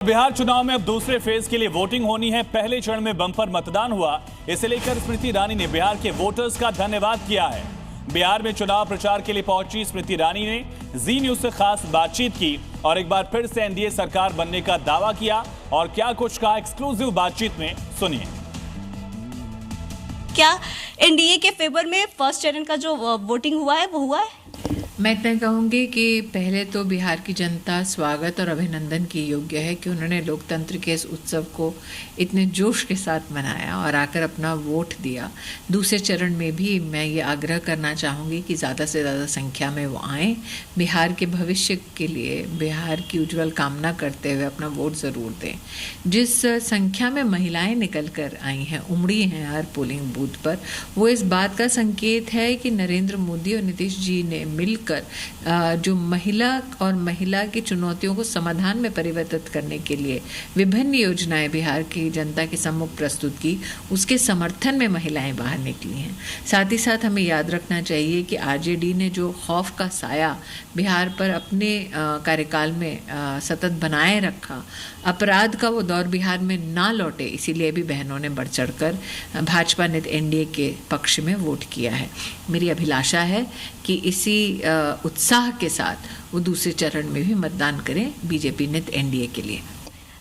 बिहार चुनाव में अब दूसरे फेज के लिए वोटिंग होनी है। पहले चरण में बम्पर मतदान हुआ। इसे लेकर स्मृति ईरानी ने बिहार के वोटर्स का धन्यवाद किया है। बिहार में चुनाव प्रचार के लिए पहुंची स्मृति ईरानी ने जी न्यूज से खास बातचीत की और एक बार फिर से एनडीए सरकार बनने का दावा किया। और क्या कुछ कहा एक्सक्लूसिव बातचीत में, सुनिए। क्या एनडीए के फेवर में फर्स्ट चरण का जो वोटिंग हुआ है वो हुआ है? मैं इतना कहूँगी कि पहले तो बिहार की जनता स्वागत और अभिनंदन की योग्य है कि उन्होंने लोकतंत्र के इस उत्सव को इतने जोश के साथ मनाया और आकर अपना वोट दिया। दूसरे चरण में भी मैं ये आग्रह करना चाहूँगी कि ज़्यादा से ज़्यादा संख्या में वो आएँ, बिहार के भविष्य के लिए, बिहार की उज्जवल कामना करते हुए अपना वोट ज़रूर दें। जिस संख्या में महिलाएँ निकल कर आई हैं, उमड़ी हैं हर पोलिंग बूथ पर, वो इस बात का संकेत है कि नरेंद्र मोदी और नीतीश जी ने मिलकर जो महिला की चुनौतियों को समाधान में परिवर्तित करने के लिए विभिन्न योजनाएं बिहार की जनता के सम्मुख प्रस्तुत की, उसके समर्थन में महिलाएं बाहर निकली हैं। साथ ही साथ हमें याद रखना चाहिए कि आरजेडी ने जो खौफ का साया बिहार पर अपने कार्यकाल में सतत बनाए रखा, अपराध का वो दौर बिहार में ना लौटे, इसीलिए भी बहनों ने बढ़ चढ़कर भाजपा ने एनडीए के पक्ष में वोट किया है। मेरी अभिलाषा है कि इसी उत्साह के साथ वो दूसरे चरण में भी मतदान करें बीजेपी ने एनडीए के लिए।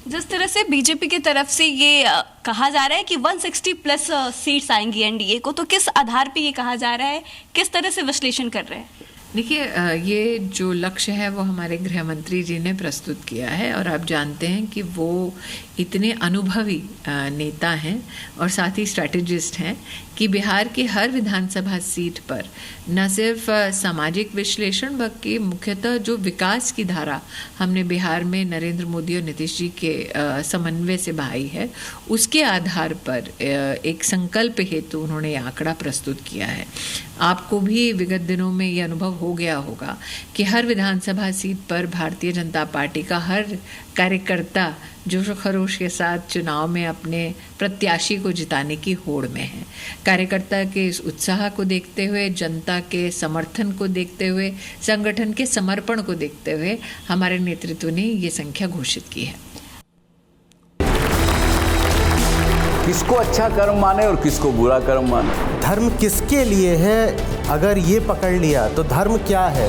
जिस तरह से बीजेपी की तरफ से ये कहा जा रहा है कि 160 प्लस सीट्स आएंगी एनडीए को, तो किस आधार पे ये कहा जा रहा है, किस तरह से विश्लेषण कर रहे हैं? देखिए, ये जो लक्ष्य है वो हमारे गृह मंत्री जी ने प्रस्तुत किया है और आप जानते हैं कि वो इतने अनुभवी नेता हैं और साथ ही स्ट्रैटेजिस्ट हैं कि बिहार की हर विधानसभा सीट पर न सिर्फ सामाजिक विश्लेषण बल्कि मुख्यतः जो विकास की धारा हमने बिहार में नरेंद्र मोदी और नीतीश जी के समन्वय से बहाई है, उसके आधार पर एक संकल्प हेतु उन्होंने आंकड़ा प्रस्तुत किया है। आपको भी विगत दिनों में ये अनुभव हो गया होगा कि हर विधानसभा सीट पर भारतीय जनता पार्टी का हर कार्यकर्ता जोश खरोश के साथ चुनाव में अपने प्रत्याशी को जिताने की होड़ में है। कार्यकर्ता के इस उत्साह को देखते हुए, जनता के समर्थन को देखते हुए, संगठन के समर्पण को देखते हुए हमारे नेतृत्व ने ये संख्या घोषित की है। किसको अच्छा कर्म माने और किसको बुरा कर्म माने, धर्म किसके लिए है, अगर ये पकड़ लिया तो धर्म क्या है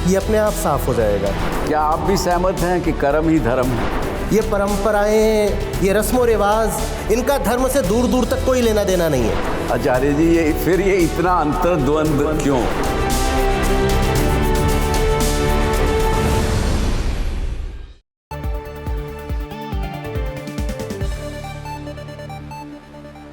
ये अपने आप साफ हो जाएगा। क्या आप भी सहमत हैं कि कर्म ही धर्म है? ये परंपराएं, ये रस्मो रिवाज, इनका धर्म से दूर दूर तक कोई लेना देना नहीं है। आचार्य जी, ये इतना अंतर्द्वंद क्यों?